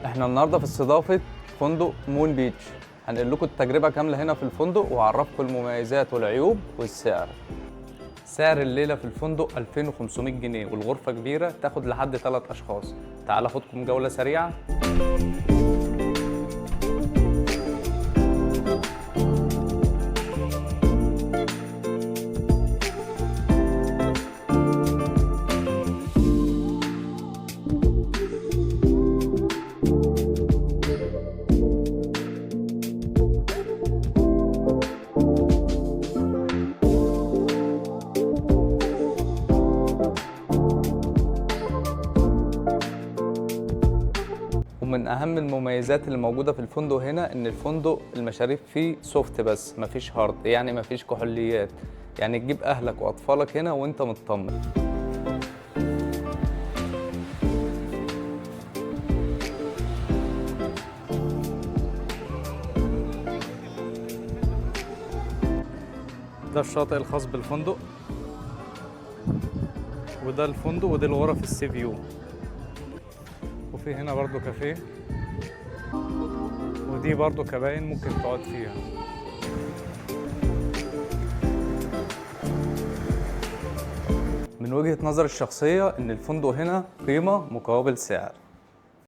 احنا النهارده في استضافة فندق مون بيتش. هنقل لكم التجربة كاملة هنا في الفندق وهعرفكم المميزات والعيوب والسعر. سعر الليلة في الفندق 2500 جنيه والغرفة كبيرة تاخد لحد 3 أشخاص. تعال أخدكم جولة سريعة. ومن أهم المميزات اللي موجودة في الفندق هنا إن الفندق المشاريب فيه سوفت بس مفيش هارد، يعني مفيش كحوليات، يعني تجيب أهلك وأطفالك هنا وأنت مطمن. ده الشاطئ الخاص بالفندق، وده الفندق، ودي الغرف السي فيو، وفي هنا برضو كافيه، ودي برضو كباين ممكن تقعد فيها. من وجهة نظري الشخصية إن الفندق هنا قيمة مقابل سعر.